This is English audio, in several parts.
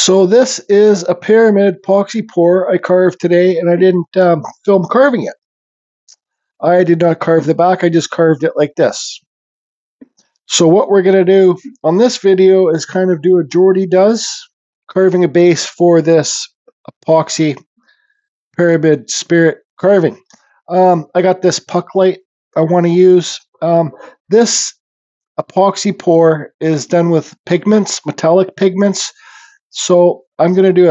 So this is a pyramid epoxy pour I carved today, and I didn't film carving it. I did not carve the back, I just carved it like this. So what we're going to do on this video is kind of do what Jordy does, carving a base for this epoxy pyramid spirit carving. I got this puck light I want to use. This epoxy pour is done with pigments, metallic pigments. So I'm going to do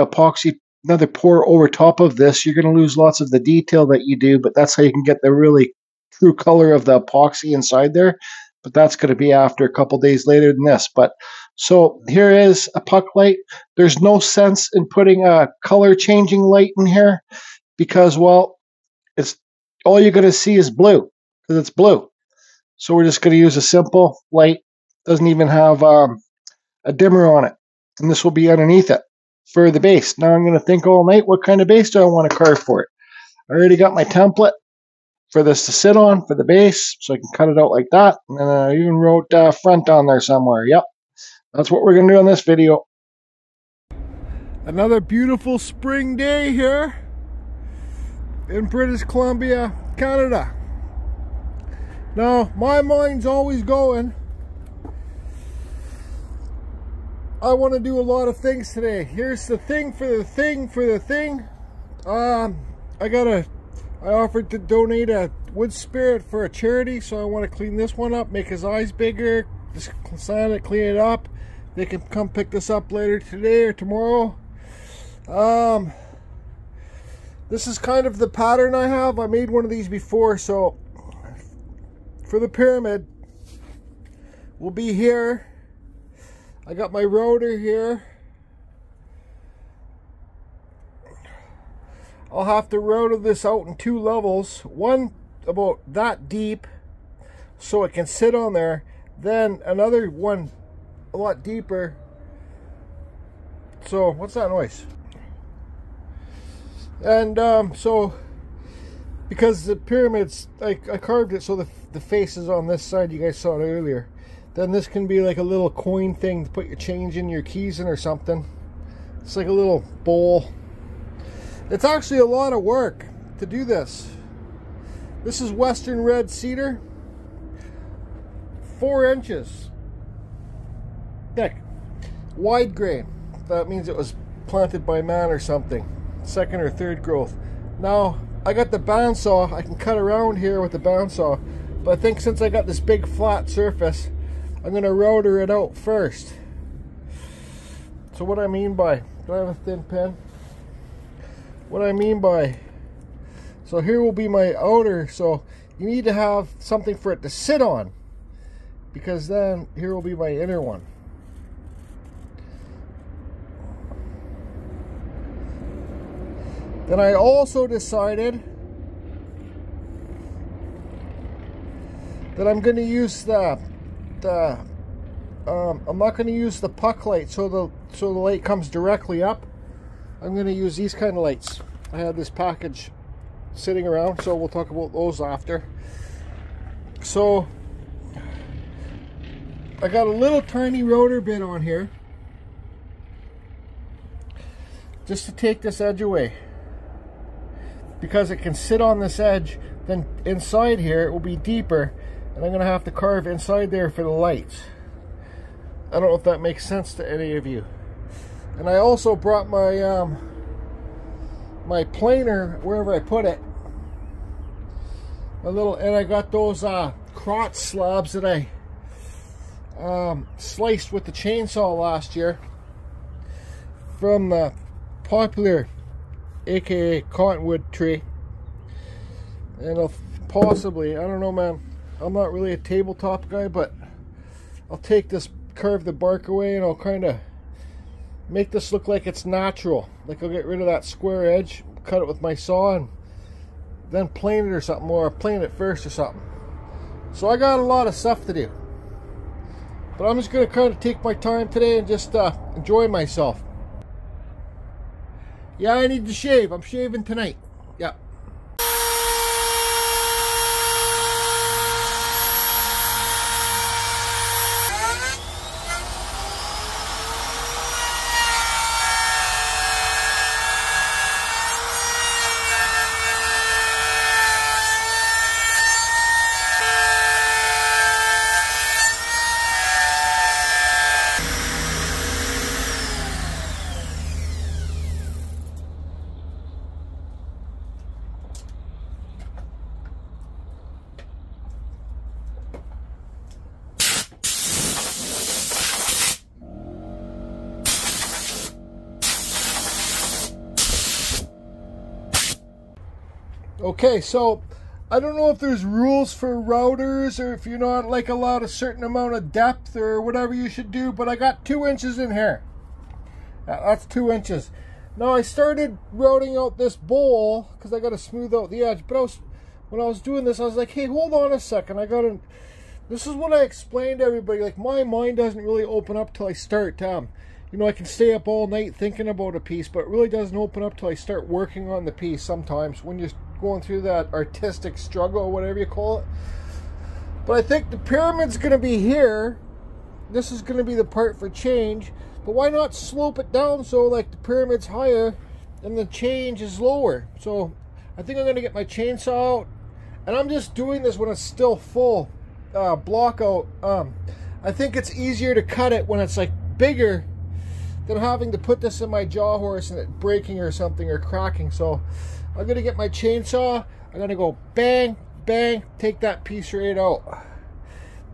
another pour over top of this. You're going to lose lots of the detail that you do, but that's how you can get the really true color of the epoxy inside there. But that's going to be after a couple days later than this. But so here is a puck light. There's no sense in putting a color changing light in here because, well, it's all you're going to see is blue because it's blue. So we're just going to use a simple light. Doesn't even have a dimmer on it. And this will be underneath it for the base. Now I'm going to think all night, what kind of base do I want to carve for it? I already got my template for this to sit on for the base, so I can cut it out like that. And then I even wrote front on there somewhere. Yep, that's what we're going to do in this video. Another beautiful spring day here in British Columbia, Canada. Now, my mind's always going, I want to do a lot of things today. Here's the thing for the thing for the thing. I offered to donate a wood spirit for a charity, so I want to clean this one up, make his eyes bigger, just sand it, clean it up. They can come pick this up later today or tomorrow. This is kind of the pattern I have. I made one of these before, so for the pyramid, we'll be here. I got my rotor here. I'll have to rotor this out in 2 levels. One about that deep so it can sit on there. Then another one a lot deeper. So, what's that noise? And so, because the pyramids, I carved it so the face is on this side. You guys saw it earlier. Then this can be like a little coin thing to put your change in, your keys in or something. It's like a little bowl. It's actually a lot of work to do this. This is Western red cedar. 4 inches thick. Wide grain. That means it was planted by man or something. 2nd or 3rd growth. Now, I got the bandsaw. I can cut around here with the bandsaw. But I think since I got this big flat surface, I'm going to rotor it out first. So what I mean by, do I have a thin pen? What I mean by, so here will be my outer, so you need to have something for it to sit on, because then here will be my inner one. Then I also decided that I'm going to use I'm not going to use the puck light so the light comes directly up. I'm going to use these kind of lights. I had this package sitting around, so we'll talk about those after. So I got a little tiny rotor bit on here just to take this edge away, because it can sit on this edge. Then inside here it will be deeper, and I'm going to have to carve inside there for the lights. I don't know if that makes sense to any of you. And I also brought my my planer wherever I put it. And I got those crotch slabs that I sliced with the chainsaw last year from the popular, aka cottonwood tree. And I'll possibly, I don't know, man, I'm not really a tabletop guy, but I'll take this, carve the bark away, and I'll kind of make this look like it's natural. Like I'll get rid of that square edge, cut it with my saw, and then plane it or something, or plane it first or something. So I got a lot of stuff to do, but I'm just going to kind of take my time today and just enjoy myself. Yeah, I need to shave. I'm shaving tonight. Yeah. Okay, so I don't know if there's rules for routers or if you're not like allowed a certain amount of depth or whatever you should do, but I got 2 inches in here. That's 2 inches. Now I started routing out this bowl because I got to smooth out the edge, but when I was doing this, I was like, hey, hold on a second. This is what I explained to everybody. Like, my mind doesn't really open up till I start. You know, I can stay up all night thinking about a piece, but it really doesn't open up till I start working on the piece sometimes when you're going through that artistic struggle or whatever you call it. But I think the pyramid's going to be here. This is going to be the part for change. But why not slope it down so like the pyramid's higher and the change is lower? So I think I'm going to get my chainsaw out. And I'm just doing this when it's still full block out. I think it's easier to cut it when it's like bigger than having to put this in my jaw horse and it breaking or something or cracking. So I'm gonna get my chainsaw. I'm gonna go bang, bang, take that piece right out.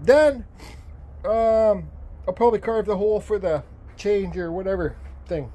Then I'll probably carve the hole for the change or whatever thing.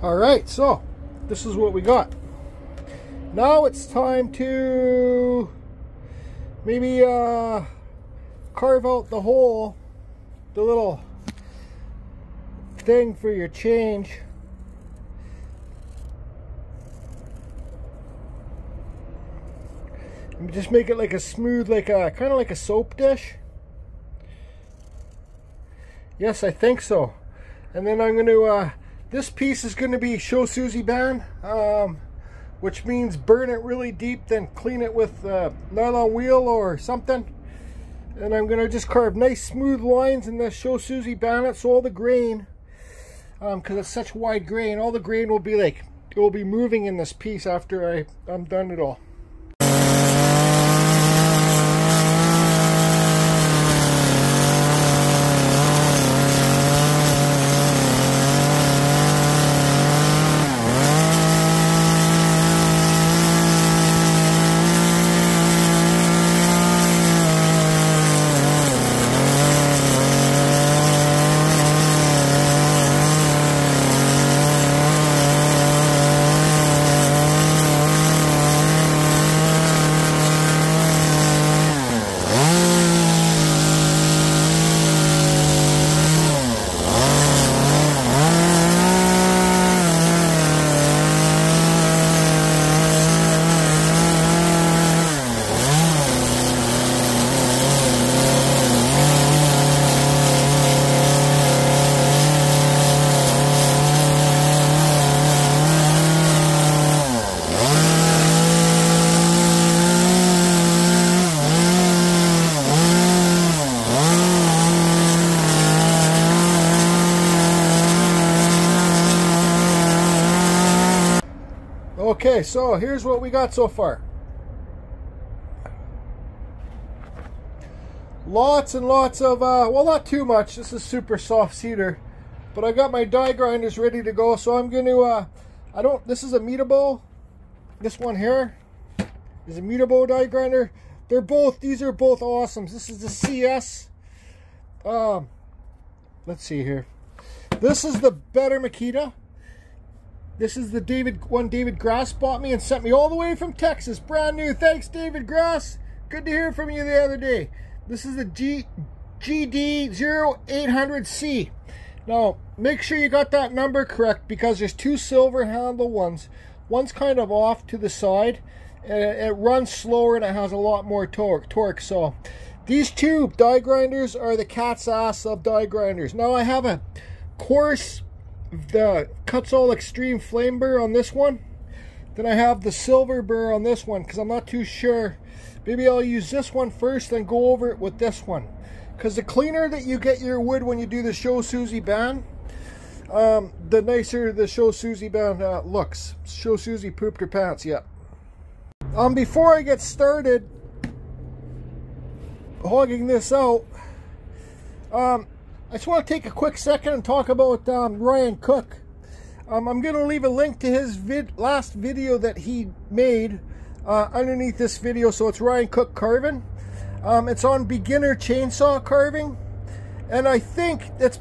Alright, so this is what we got. Now it's time to maybe carve out the hole, the little thing for your change. And just make it like a smooth, like a kind of like a soap dish. Yes, I think so. And then I'm going to this piece is going to be Show Susie band, which means burn it really deep, then clean it with nylon wheel or something. And I'm going to just carve nice smooth lines in this Show Susie band, so all the grain, because it's such wide grain, all the grain will be like, it will be moving in this piece after I'm done it all. Okay, so here's what we got so far. Lots and lots of, well, not too much. This is super soft cedar. But I got my die grinders ready to go, so I'm going to, this is a Metabo. This one here is a Metabo die grinder. These are both awesome. This is the CS. Let's see here. This is the Better Makita. This is the David Grass bought me and sent me all the way from Texas. Brand new. Thanks, David Grass. Good to hear from you the other day. This is the GD0800C. Now, make sure you got that number correct because there's two silver handle ones. One's kind of off to the side, and it runs slower and it has a lot more torque. So, these two die grinders are the cat's ass of die grinders. Now, I have a coarse, the Kutzall Extreme Flame Burr on this one. Then I have the silver burr on this one because I'm not too sure. Maybe I'll use this one first and go over it with this one. Because the cleaner that you get your wood when you do the Show Susie band, the nicer the Show Susie band looks. Show Susie pooped her pants, yeah. Before I get started hogging this out, I just want to take a quick second and talk about Ryan Cook. I'm going to leave a link to his last video that he made underneath this video. So it's Ryan Cook Carving. It's on beginner chainsaw carving, and I think it's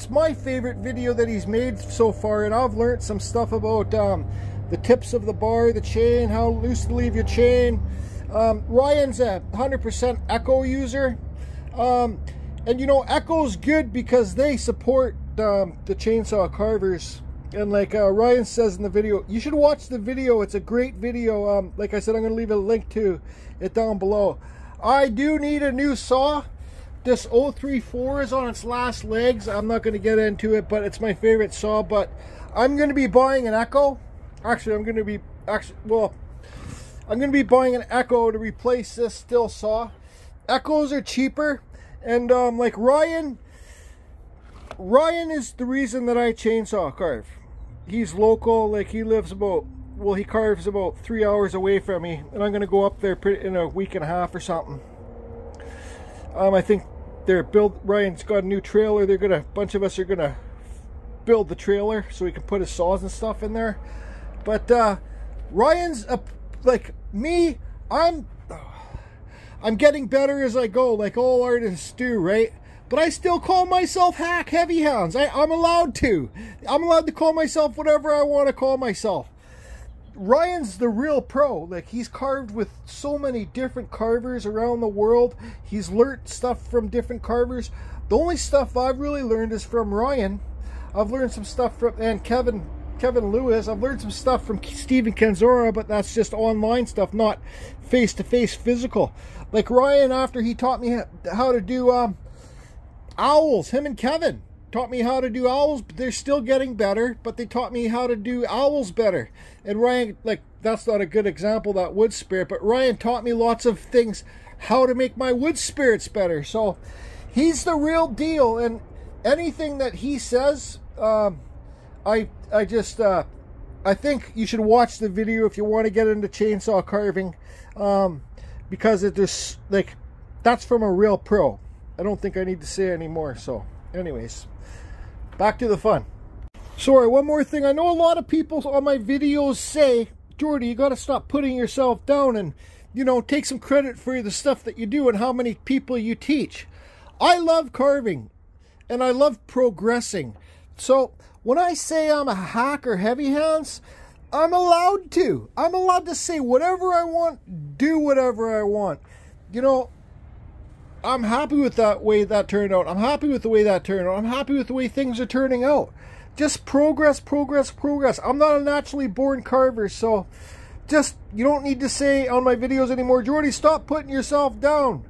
my favorite video that he's made so far, and I've learned some stuff about the tips of the bar, the chain, how loose to leave your chain. Ryan's a 100% Echo user, and you know, Echo's good because they support the chainsaw carvers. And like Ryan says in the video, you should watch the video. It's a great video. Like I said, I'm going to leave a link to it down below. I do need a new saw. This 034 is on its last legs. I'm not going to get into it, but it's my favorite saw. But I'm going to be buying an Echo. Actually, I'm going to be buying an Echo to replace this still saw. Echoes are cheaper, and like Ryan is the reason that I chainsaw carve. He's local. Like, he lives he carves about 3 hours away from me, and I'm going to go up there in a week and a half or something. I think Ryan's got a new trailer. A bunch of us are gonna build the trailer so he can put his saws and stuff in there. But Ryan's like me. I'm getting better as I go, like all artists do, right? But I still call myself Hack Heavy Hounds. I'm allowed to. I'm allowed to call myself whatever I want to call myself. Ryan's the real pro. Like, he's carved with so many different carvers around the world. He's learned stuff from different carvers. The only stuff I've really learned is from Ryan. I've learned some stuff from Kevin Lewis. I've learned some stuff from Stephen Kenzora, but that's just online stuff, not face-to-face physical. Like Ryan, after he taught me how to do owls, him and Kevin taught me how to do owls. They're still getting better, but they taught me how to do owls better. And Ryan, like, that's not a good example, that wood spirit, but Ryan taught me lots of things, how to make my wood spirits better. So he's the real deal, and anything that he says, I think you should watch the video if you want to get into chainsaw carving, because it just, like, that's from a real pro. I don't think I need to say anymore. So anyways, back to the fun. Sorry, one more thing. I know a lot of people on my videos say, Jordy, you got to stop putting yourself down and, you know, take some credit for the stuff that you do and how many people you teach. I love carving and I love progressing. So when I say I'm a hack or heavy hands, I'm allowed to. I'm allowed to say whatever I want, do whatever I want. You know, I'm happy with that way that turned out. I'm happy with the way that turned out. I'm happy with the way things are turning out. Just progress, progress, progress. I'm not a naturally born carver, so just, you don't need to say on my videos anymore, Jordy, stop putting yourself down.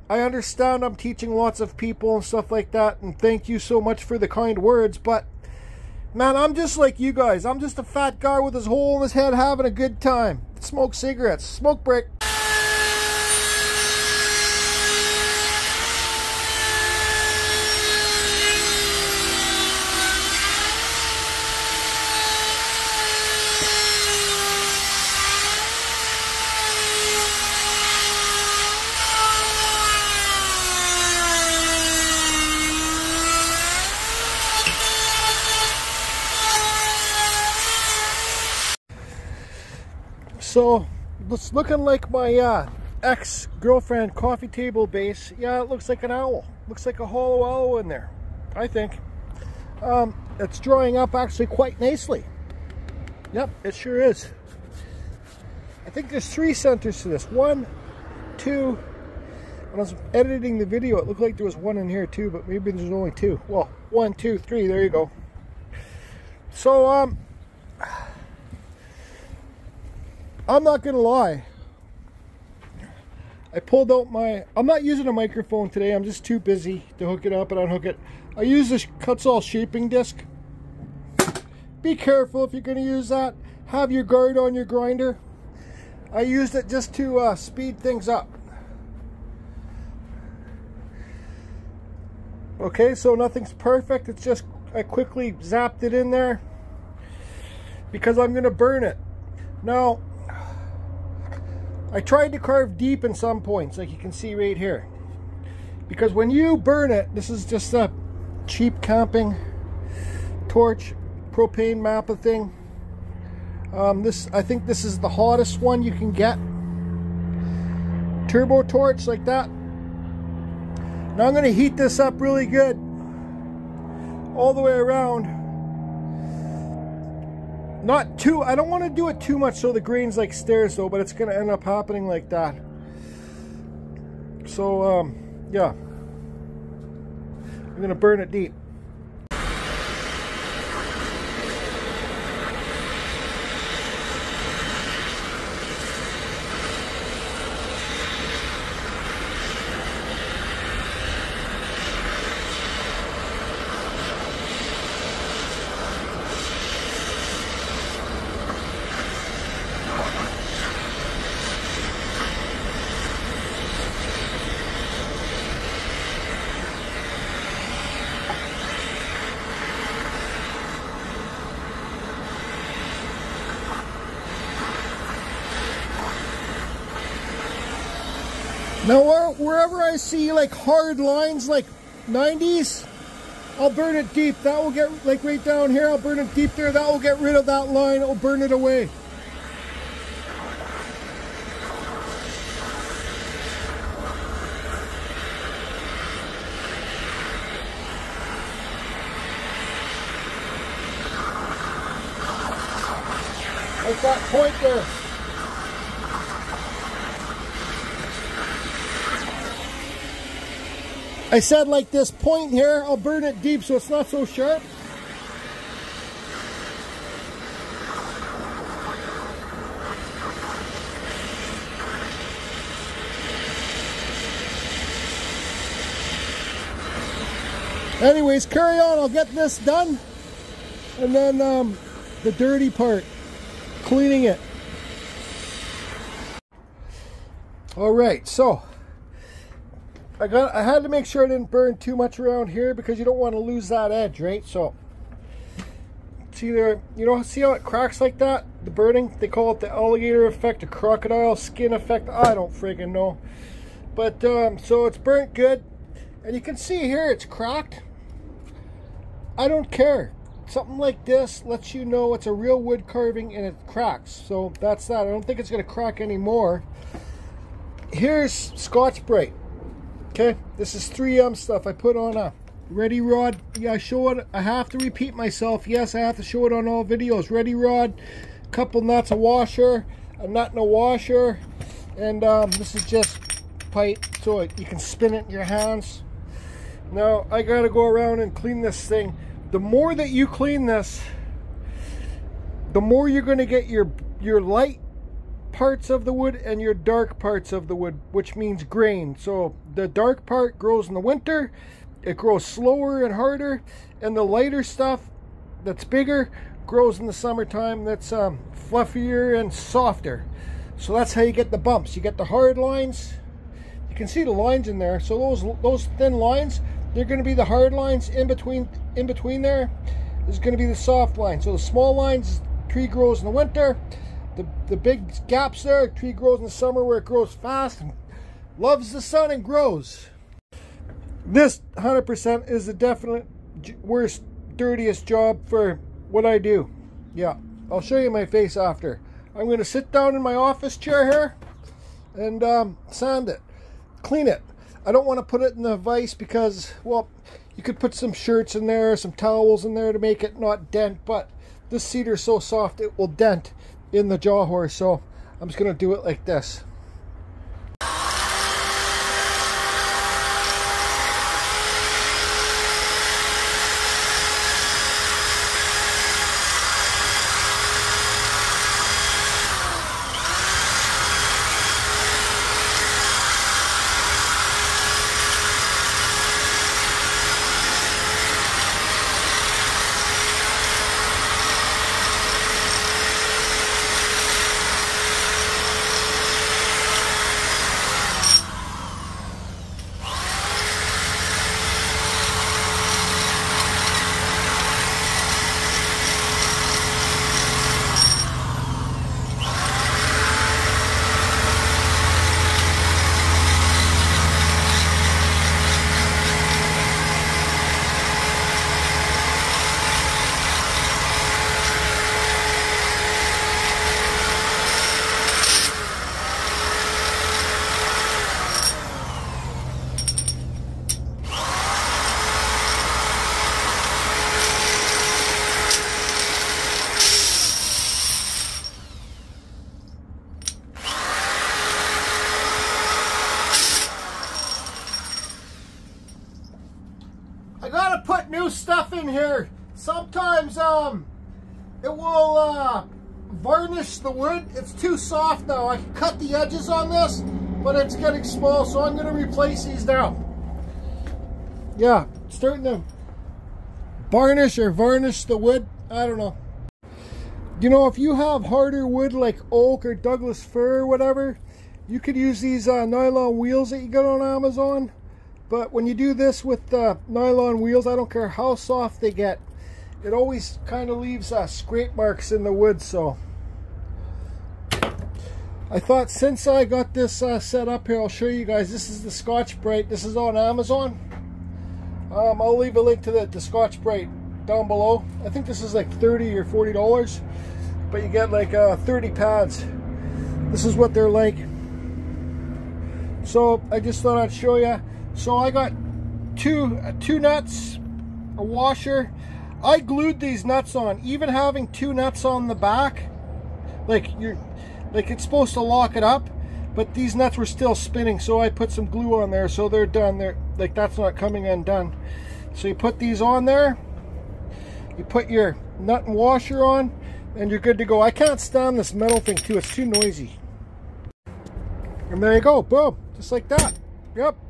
I understand I'm teaching lots of people and stuff like that, and thank you so much for the kind words, but man, I'm just like you guys. I'm just a fat guy with his hole in his head having a good time. Smoke cigarettes. Smoke break. So it's looking like my ex-girlfriend coffee table base. Yeah, it looks like an owl. Looks like a hollow owl in there, I think. It's drawing up actually quite nicely. Yep, it sure is. I think there's 3 centers to this. 1, 2. When I was editing the video, it looked like there was 1 in here too, but maybe there's only 2. Well, 1, 2, 3. There you go. So I'm not gonna lie. I pulled out I'm not using a microphone today. I'm just too busy to hook it up and unhook it. I use this Kutzall shaping disc. Be careful if you're going to use that. Have your guard on your grinder. I used it just to speed things up. Okay, so nothing's perfect. It's just I quickly zapped it in there because I'm going to burn it. Now, I tried to carve deep in some points, like you can see right here. Because when you burn it, this is just a cheap camping torch, propane mappa thing. I think this is the hottest one you can get. Turbo torch like that. Now I'm going to heat this up really good all the way around. Not too, I don't want to do it too much so the grain's like stairs though, but it's going to end up happening like that. So yeah, I'm going to burn it deep. Now wherever I see like hard lines like 90s, I'll burn it deep. That will get, like right down here, I'll burn it deep there. That will get rid of that line. It will burn it away. Like that point there. I said like this point here, I'll burn it deep so it's not so sharp. Anyways, carry on, I'll get this done. And then the dirty part, cleaning it. All right, so I had to make sure I didn't burn too much around here because you don't want to lose that edge, right? So see there, you know, see how it cracks like that? The burning, they call it the alligator effect, the crocodile skin effect. I don't friggin' know. But so it's burnt good, and you can see here it's cracked. I don't care. Something like this lets you know it's a real wood carving and it cracks. So that's that. I don't think it's going to crack anymore. Here's Scotch-Brite. Okay, this is 3M stuff. I put on a ready rod. Yeah, I show it. I have to repeat myself. Yes, I have to show it on all videos. Ready rod, couple nuts, a washer, a nut and a washer, and this is just pipe so you can spin it in your hands. Now I gotta go around and clean this thing. The more that you clean this, the more you're gonna get your light parts of the wood and your dark parts of the wood, which means grain. So the dark part grows in the winter, it grows slower and harder, and the lighter stuff that's bigger grows in the summertime, that's fluffier and softer. So that's how you get the bumps. You get the hard lines. You can see the lines in there. So those thin lines, they're going to be the hard lines. In between there is going to be the soft lines. So the small lines, tree grows in the winter. The big gaps there, tree grows in the summer where it grows fast and loves the sun and grows. This 100% is the definite worst, dirtiest job for what I do. Yeah, I'll show you my face after. I'm going to sit down in my office chair here and sand it, clean it. I don't want to put it in the vise because, well, you could put some shirts in there, some towels in there to make it not dent, but this cedar is so soft it will dent in the jaw horse, so I'm just going to do it like this. I gotta put new stuff in here. Sometimes it will varnish the wood. It's too soft now. I can cut the edges on this, but it's getting small, so I'm gonna replace these now. Yeah, starting to varnish or varnish the wood. I don't know. You know, if you have harder wood like oak or Douglas fir or whatever, you could use these nylon wheels that you get on Amazon. But when you do this with nylon wheels, I don't care how soft they get, it always kind of leaves scrape marks in the wood. So I thought, since I got this set up here, I'll show you guys. This is the Scotch-Brite. This is on Amazon. I'll leave a link to the Scotch-Brite down below. I think this is like $30 or $40, but you get like 30 pads. This is what they're like. So I just thought I'd show you. So I got two nuts, a washer. I glued these nuts on. Even having two nuts on the back, like it's supposed to lock it up, but these nuts were still spinning, so I put some glue on there, so they're done. They're like, that's not coming undone. So you put these on there, you put your nut and washer on, and you're good to go. I can't stand this metal thing too, it's too noisy. And there you go, boom, just like that. Yep.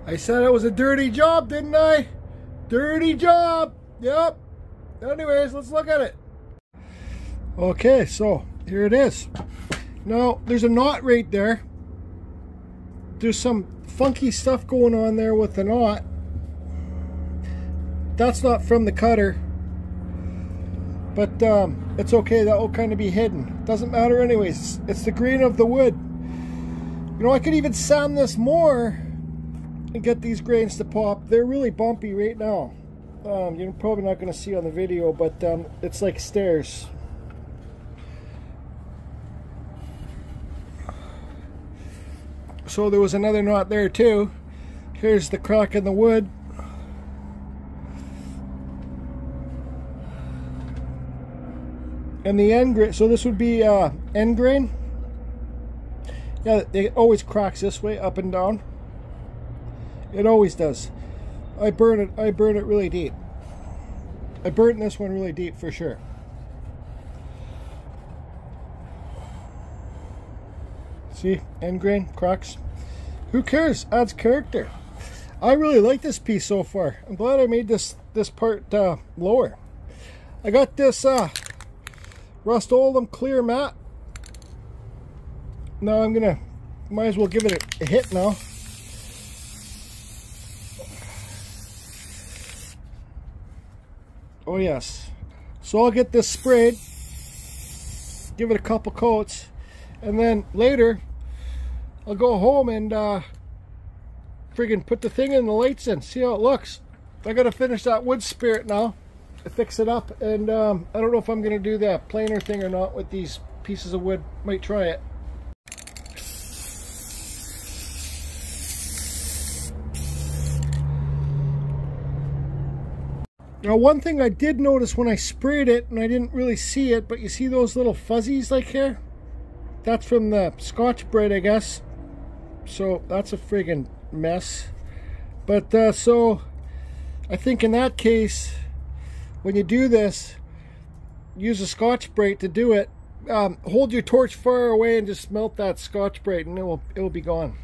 I said it was a dirty job, didn't I? Dirty job. Yep. Anyways, let's look at it. Okay, so here it is. Now, there's a knot right there. There's some funky stuff going on there with the knot. That's not from the cutter. But it's okay, that will kind of be hidden. Doesn't matter anyways. It's the grain of the wood. You know, I could even sand this more and get these grains to pop. They're really bumpy right now. You're probably not going to see on the video, but it's like stairs. So there was another knot there too. Here's the crack in the wood. And the end grain, so this would be end grain. Yeah, it always cracks this way, up and down. It always does. I burn it really deep. I burnt this one really deep for sure. See, end grain cracks. who cares? Adds character. I really like this piece so far. I'm glad I made this part lower. I got this Rust-Oleum clear matte. Now I'm gonna, might as well give it a hit now. Oh yes. So I'll get this sprayed, give it a couple coats, and then later I'll go home and friggin' put the thing in, the lights in, see how it looks. I gotta finish that wood spirit now, fix it up, and I don't know if I'm gonna do that planer thing or not with these pieces of wood. Might try it. Now one thing I did notice when I sprayed it, and I didn't really see it, but you see those little fuzzies like here? That's from the Scotch-Brite, I guess. So that's a friggin' mess. But so I think in that case, when you do this, use a Scotch-Brite to do it. Hold your torch far away and just melt that Scotch-Brite, and it will be gone.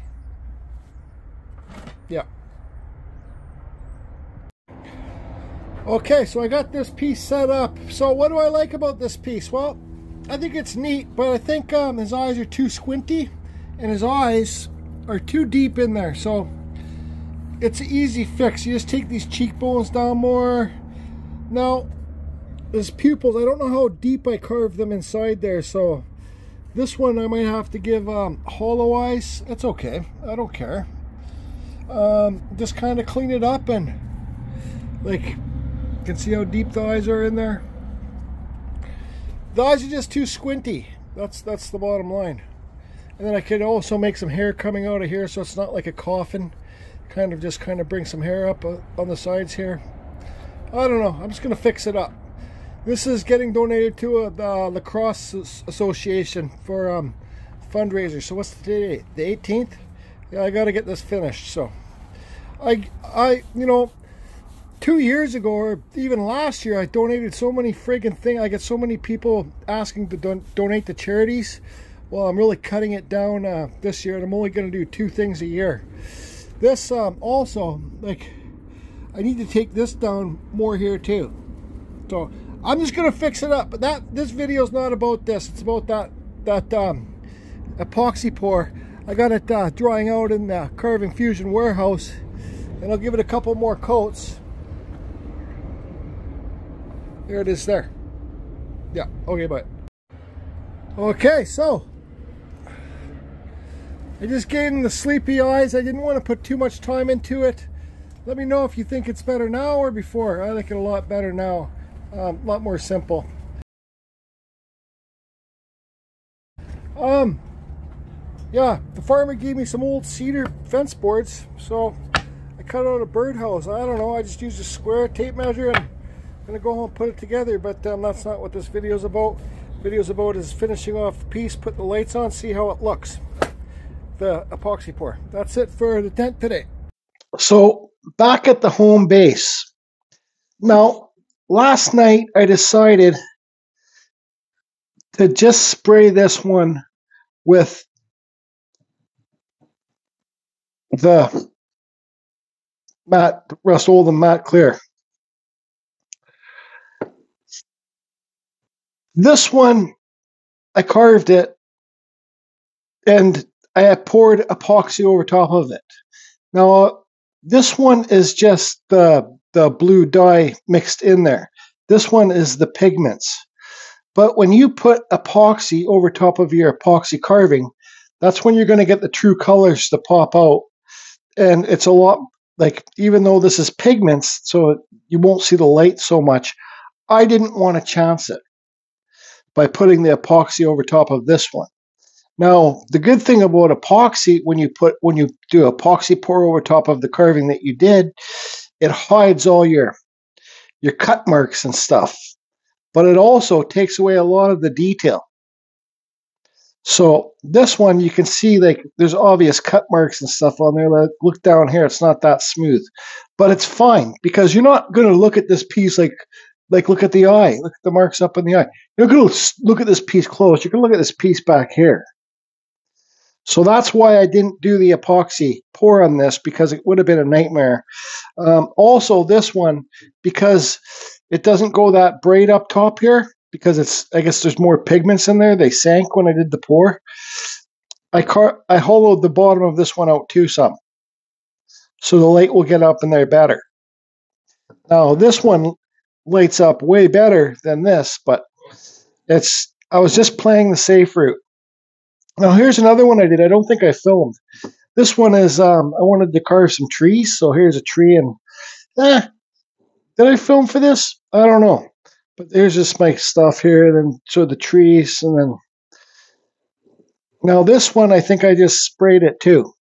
Yeah. Okay, so I got this piece set up. So what do I like about this piece? Well, I think it's neat, but I think his eyes are too squinty and his eyes are too deep in there. So it's an easy fix. You just take these cheekbones down more. Now, his pupils, I don't know how deep I carved them inside there. So this one I might have to give hollow eyes. That's okay. I don't care. Just kind of clean it up and like... You can see how deep the eyes are in there. The eyes are just too squinty. That's the bottom line. And then I could also make some hair coming out of here, so it's not like a coffin. Kind of bring some hair up on the sides here. I don't know. I'm just gonna fix it up. This is getting donated to the Lacrosse Association for fundraiser. So what's the date? The 18th? Yeah, I got to get this finished. So I you know. 2 years ago, or even last year, I donated so many friggin' things. I get so many people asking to donate to charities. Well, I'm really cutting it down this year, and I'm only going to do 2 things a year. This also, like, I need to take this down more here too. So I'm just going to fix it up. But this video is not about this. It's about that epoxy pour. I got it drying out in the Carving Fusion warehouse, and I'll give it a couple more coats. There it is there. Yeah, okay, bye. Okay, so I just gave him the sleepy eyes. I didn't want to put too much time into it. Let me know if you think it's better now or before. I like it a lot better now. A lot more simple. Yeah, the farmer gave me some old cedar fence boards, so I cut out a birdhouse. I don't know, I just used a square tape measure and I'm gonna go home and put it together, but that's not what this video is about. The video's about is finishing off the piece, put the lights on, see how it looks. The epoxy pour. That's it for the tent today. So back at the home base. Now, last night I decided to just spray this one with the matte Rust-Oleum matte clear. This one, I carved it and I had poured epoxy over top of it. Now, this one is just the blue dye mixed in there. This one is the pigments. But when you put epoxy over top of your epoxy carving, that's when you're going to get the true colors to pop out. And it's a lot, like, even though this is pigments, so you won't see the light so much, I didn't want to chance it by putting the epoxy over top of this one. Now, the good thing about epoxy, when you do epoxy pour over top of the carving that you did, it hides all your cut marks and stuff. But it also takes away a lot of the detail. So this one, you can see like there's obvious cut marks and stuff on there. Like, look down here, it's not that smooth. But it's fine, because you're not going to look at this piece like look at the eye. Look at the marks up in the eye. You're going to look at this piece close. You're going to look at this piece back here. So that's why I didn't do the epoxy pour on this, because it would have been a nightmare. Also, this one, because it doesn't go that bright up top here, because I guess there's more pigments in there. They sank when I did the pour. I hollowed the bottom of this one out too some, so the light will get up in there better. Now this one lights up way better than this, but I was just playing the safe route. Now here's another one I did. I don't think I filmed. This one is I wanted to carve some trees, so here's a tree, and did I film for this? I don't know. But there's just my stuff here, and then so the trees, and then now this one I think I just sprayed it too.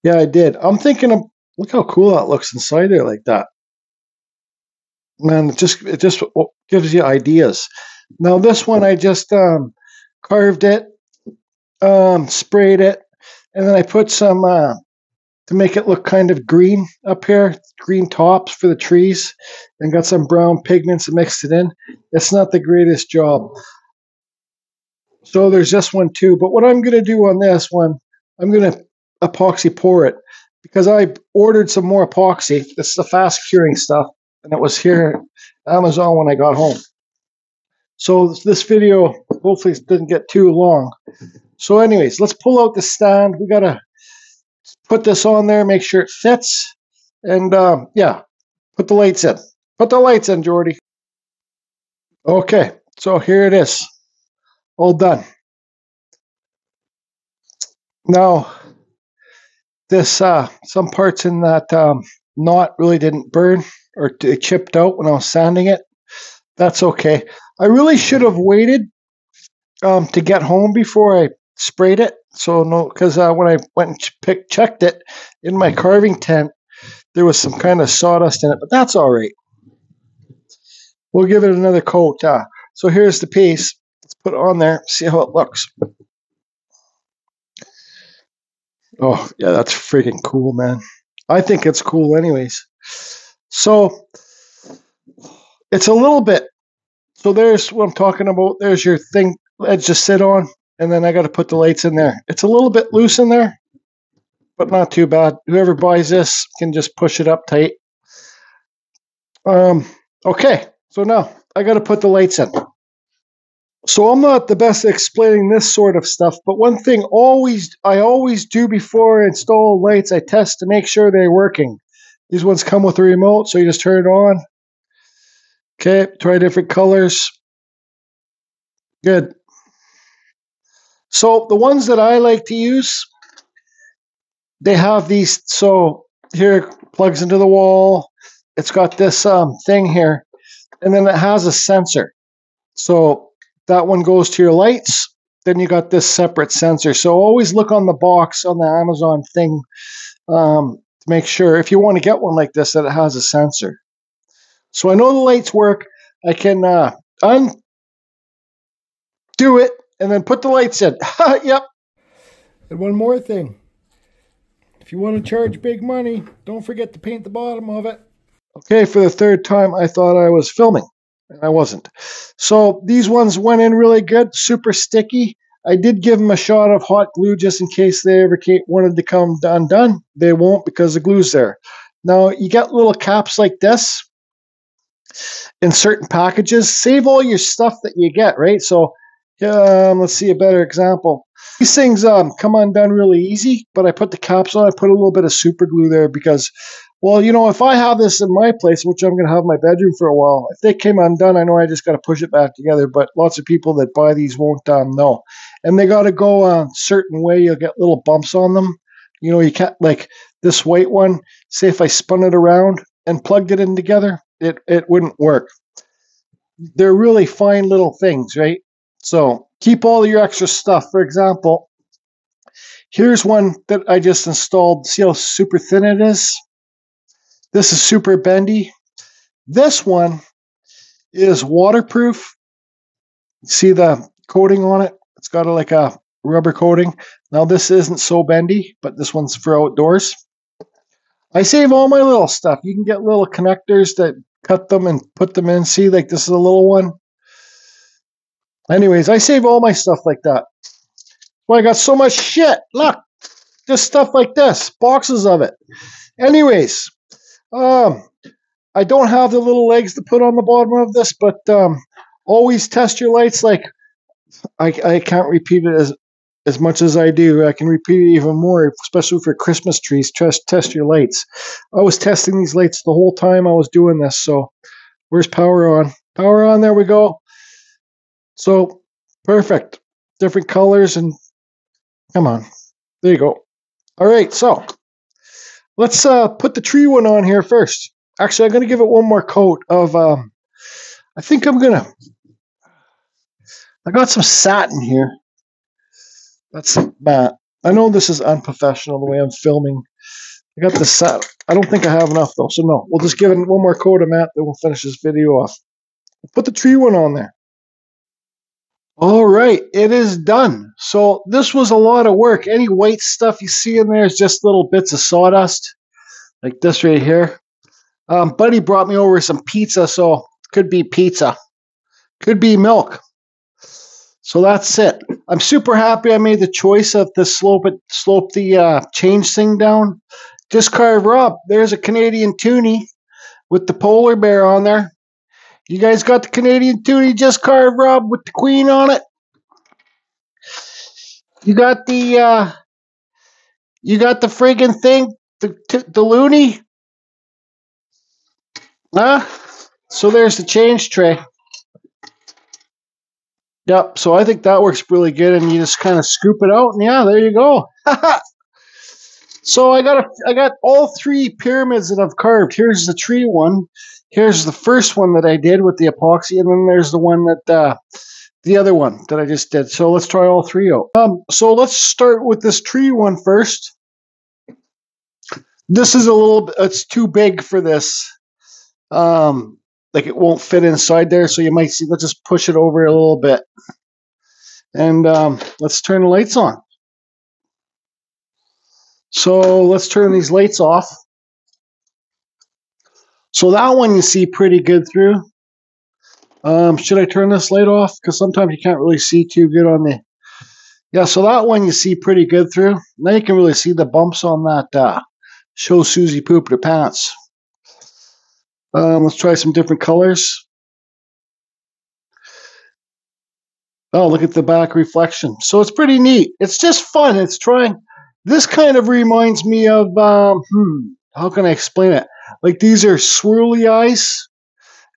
Yeah, I did. I'm thinking of, look how cool that looks inside there like that. Man, it just gives you ideas. Now this one I just carved it, sprayed it, and then I put some to make it look kind of green up here, green tops for the trees, and got some brown pigments and mixed it in. It's not the greatest job. So there's this one too. But what I'm going to do on this one, I'm going to epoxy pour it, because I ordered some more epoxy. This is the fast curing stuff, and it was here at Amazon when I got home. So this video hopefully didn't get too long. So anyways, let's pull out the stand. We got to put this on there, make sure it fits, and yeah, put the lights in. Put the lights in, Jordy. Okay, so here it is, all done. Now, this some parts in that knot really didn't burn, or it chipped out when I was sanding it. That's okay. I really should have waited to get home before I sprayed it. So no, because when I went and checked it in my carving tent, there was some kind of sawdust in it, but that's all right. We'll give it another coat. So here's the piece. Let's put it on there, see how it looks. Oh, yeah, that's freaking cool, man. I think it's cool anyways. So it's a little bit, so there's what I'm talking about. There's your thing, edge to sit on, and then I got to put the lights in there. It's a little bit loose in there, but not too bad. Whoever buys this can just push it up tight. Okay, so now I got to put the lights in. So I'm not the best at explaining this sort of stuff, but one thing I always do before I install lights, I test to make sure they're working. These ones come with a remote, so you just turn it on. Okay, try different colors. Good. So the ones that I like to use, they have these, so here it plugs into the wall. It's got this thing here, and then it has a sensor. So that one goes to your lights. Then you got this separate sensor. So always look on the box on the Amazon thing to make sure, if you want to get one like this, that it has a sensor. So I know the lights work. I can undo it and then put the lights in. Yep. And one more thing. If you want to charge big money, don't forget to paint the bottom of it. Okay, for the third time, I thought I was filming, and I wasn't. So these ones went in really good, super sticky. I did give them a shot of hot glue just in case they ever wanted to come undone. They won't, because the glue's there. Now, you get little caps like this in certain packages. Save all your stuff that you get, right? So let's see a better example. These things come undone really easy, but I put the caps on. I put a little bit of super glue there because, well, you know, if I have this in my place, which I'm going to have in my bedroom for a while, if they came undone, I know I just got to push it back together. But lots of people that buy these won't know. And they got to go a certain way. You'll get little bumps on them. You know, you can't, like this white one, say if I spun it around and plugged it in together, it wouldn't work. They're really fine little things, right? So keep all your extra stuff. For example, here's one that I just installed. See how super thin it is? This is super bendy. This one is waterproof. See the coating on it? It's got like a rubber coating. Now this isn't so bendy, but this one's for outdoors. I save all my little stuff. You can get little connectors that cut them and put them in. See, like this is a little one. Anyways, I save all my stuff like that. Well, I got so much shit. Look, just stuff like this, boxes of it. Anyways, I don't have the little legs to put on the bottom of this, but always test your lights. Like I can't repeat it as much as I do. I can repeat it even more, especially for Christmas trees. Test your lights. I was testing these lights the whole time I was doing this. So where's power on? Power on. There we go. So perfect. Different colors and come on. There you go. All right. So let's put the tree one on here first. Actually, I'm going to give it one more coat of. I think I'm gonna. I got some satin here. That's matte. I know this is unprofessional the way I'm filming. I got the satin. I don't think I have enough though, so no. We'll just give it one more coat of matte, then we'll finish this video off. We'll put the tree one on there. All right, it is done. So this was a lot of work. Any white stuff you see in there is just little bits of sawdust, like this right here. Buddy brought me over some pizza, so could be pizza, could be milk. So that's it. I'm super happy I made the choice of to slope the change thing down. Just carve Rob. There's a Canadian toonie with the polar bear on there. You guys got the Canadian toonie just carved Rob with the queen on it. You got the friggin' thing, the loony. Huh? So there's the change tray. Yep, so I think that works really good, and you just kind of scoop it out, and yeah, there you go. So I got all three pyramids that I've carved. Here's the tree one. Here's the first one that I did with the epoxy, and then there's the one that the other one that I just did. So let's try all three out. So let's start with this tree one first. This is it's too big for this. Like it won't fit inside there, so you might see. Let's just push it over a little bit, and let's turn the lights on. So let's turn these lights off. So that one you see pretty good through. Should I turn this light off? Because sometimes you can't really see too good on the... Yeah, so that one you see pretty good through. Now you can really see the bumps on that Show Susie Pooped Her Pants. Let's try some different colors. Oh, look at the back reflection. So it's pretty neat. It's just fun. It's trying... This kind of reminds me of... how can I explain it? Like these are swirly eyes.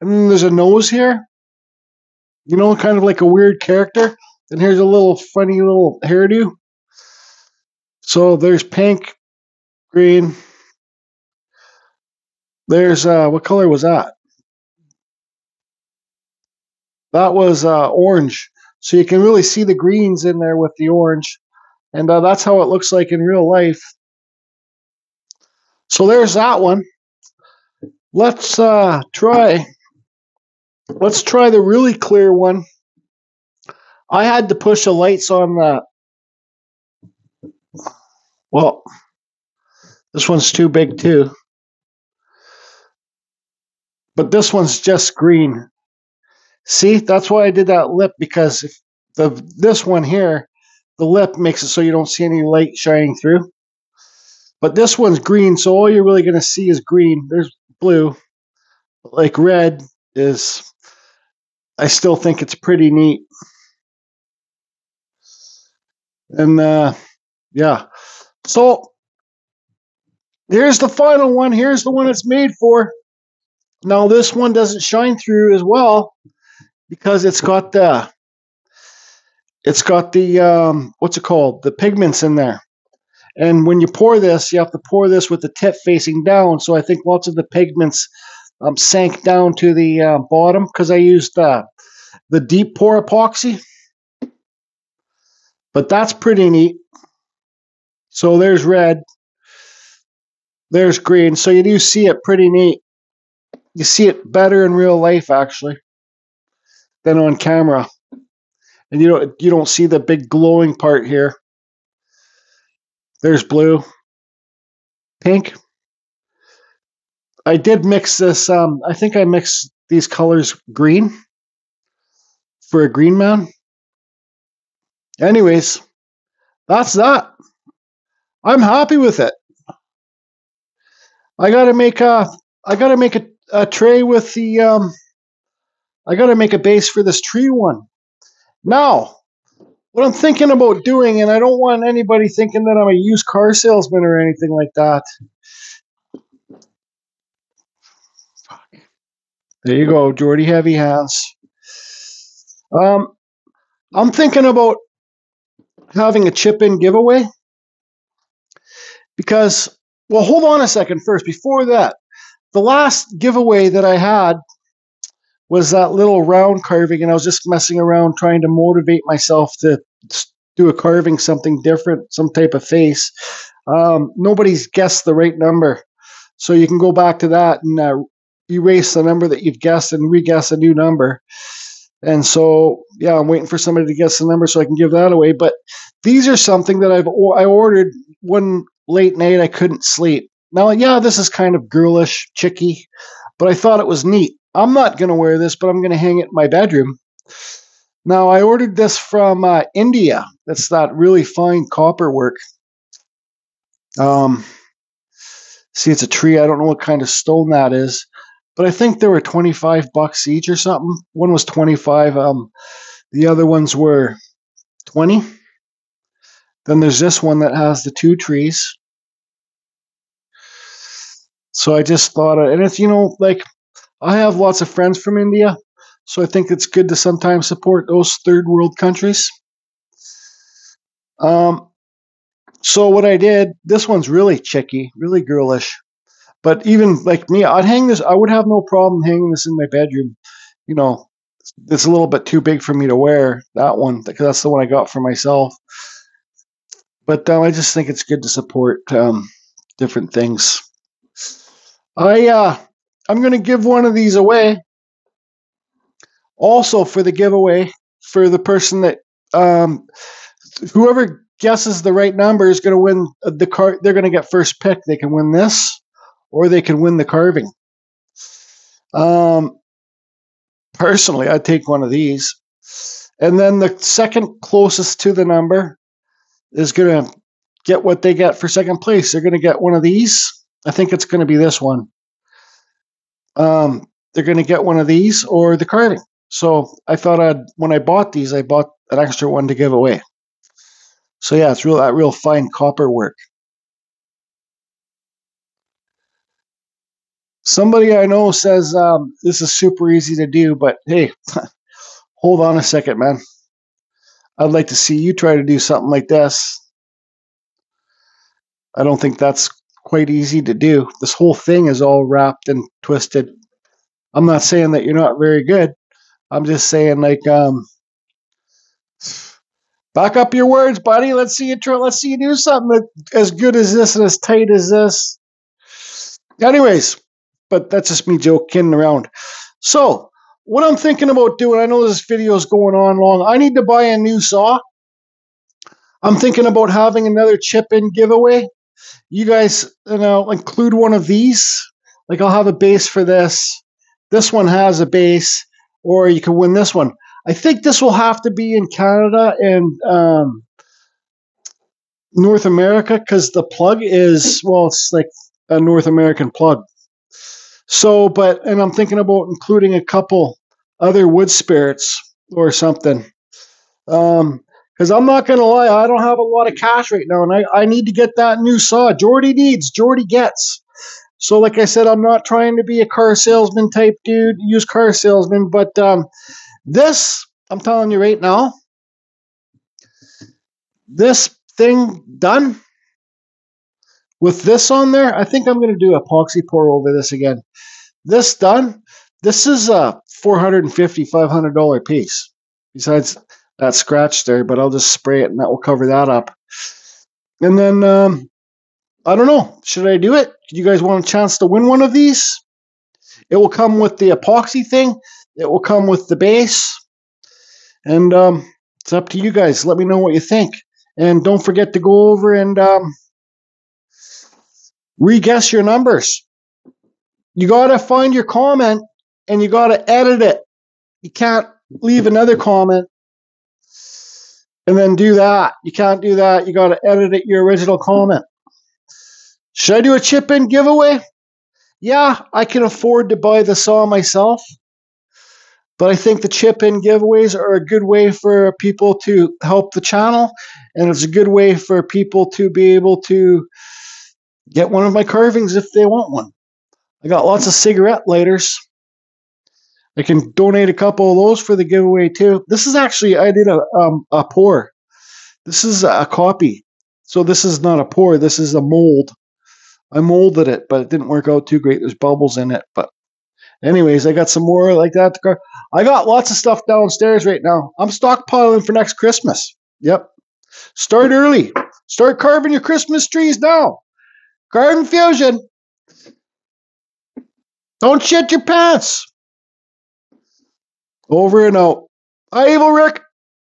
And then there's a nose here. You know, kind of like a weird character. And here's a little funny little hairdo. So there's pink, green. There's, what color was that? That was orange. So you can really see the greens in there with the orange. And that's how it looks like in real life. So there's that one. Let's try the really clear one. I had to push the lights on the... Well, this one's too big too. But this one's just green. See, that's why I did that lip, because if this one here, the lip makes it so you don't see any light shining through. But this one's green, so all you're really going to see is green. There's blue. Like red is... I still think it's pretty neat. And yeah. So here's the final one. Here's the one it's made for. Now this one doesn't shine through as well because it's got the what's it called? The pigments in there. And when you pour this, you have to pour this with the tip facing down. So I think lots of the pigments sank down to the bottom because I used the deep pour epoxy. But that's pretty neat. So there's red. There's green. So you do see it pretty neat. You see it better in real life, actually, than on camera. And you don't see the big glowing part here. There's blue. Pink. I did mix this. I think I mixed these colors green for a green man. anyways, that's that. I'm happy with it. I gotta make a tray with the I gotta make a base for this tree one. Now, what I'm thinking about doing, and I don't want anybody thinking that I'm a used car salesman or anything like that. There you go, Jordy Heavy Hands. I'm thinking about having a chip-in giveaway because, well, hold on a second first. Before that, the last giveaway that I had was that little round carving, and I was just messing around trying to motivate myself to do a carving, something different, some type of face. Nobody's guessed the right number. So you can go back to that and erase the number that you've guessed and re-guess a new number. And so, yeah, I'm waiting for somebody to guess the number so I can give that away. But these are something that I ordered one late night. I couldn't sleep. Now, yeah, this is kind of girlish, chicky, but I thought it was neat. I'm not going to wear this, but I'm going to hang it in my bedroom. Now, I ordered this from India. That's that really fine copper work. See, it's a tree. I don't know what kind of stone that is, but I think they were $25 each or something. One was 25. The other ones were 20. Then there's this one that has the two trees. So I just thought, and it's, like I have lots of friends from India, so I think it's good to sometimes support those third world countries. So what I did, this one's really chicky, really girlish. But even like me, I'd hang this. I would have no problem hanging this in my bedroom. It's a little bit too big for me to wear, that one, because that's the one I got for myself. But I just think it's good to support different things. I'm going to give one of these away. Also for the giveaway, for the person that whoever guesses the right number is going to win the car. They're going to get first pick. They can win this, or they can win the carving. Personally, I'd take one of these. And then the second closest to the number is going to get what they get for second place. They're going to get one of these. I think it's going to be this one. They're going to get one of these or the carving. So I thought when I bought these, I bought an extra one to give away. So yeah, it's that real fine copper work. Somebody I know says this is super easy to do, but hey, hold on a second, man. I'd like to see you try to do something like this. I don't think that's quite easy to do. This whole thing is all wrapped and twisted. I'm not saying that you're not very good. I'm just saying, like, back up your words, buddy. Let's see you try. Let's see you do something as good as this and as tight as this. Anyways, but that's just me joking around. So, what I'm thinking about doing, I know this video is going on long. I need to buy a new saw. I'm thinking about having another chip-in giveaway. You guys, include one of these. Like, I'll have a base for this. This one has a base, or you can win this one. I think this will have to be in Canada and North America because the plug is, well, it's like a North American plug. So, and I'm thinking about including a couple other wood spirits or something. Because I'm not going to lie, I don't have a lot of cash right now, and I need to get that new saw. Jordy needs, Jordy gets. So, like I said, I'm not trying to be a car salesman type dude, used car salesman, but this, I'm telling you right now, this thing done with this on there, I think I'm going to do epoxy pour over this again. This done, this is a $450, $500 piece. Besides that scratch there, but I'll just spray it and that will cover that up. And then, I don't know, should I do it? Do you guys want a chance to win one of these? It will come with the epoxy thing. It will come with the base. And it's up to you guys. Let me know what you think. And don't forget to go over and re-guess your numbers. You got to find your comment and you got to edit it. You can't leave another comment and then do that. You can't do that. You got to edit it, your original comment. Should I do a chip-in giveaway? Yeah, I can afford to buy the saw myself, but I think the chip-in giveaways are a good way for people to help the channel, and it's a good way for people to be able to get one of my carvings if they want one. I got lots of cigarette lighters. I can donate a couple of those for the giveaway too. This is actually, I did a pour. This is a copy. So this is not a pour, this is a mold. I molded it, but it didn't work out too great. There's bubbles in it. But anyways, I got some more like that. I got lots of stuff downstairs right now. I'm stockpiling for next Christmas. Yep. Start early. Start carving your Christmas trees now. Garden Fusion. Don't shit your pants. Over and out. Hi, Evil Rick.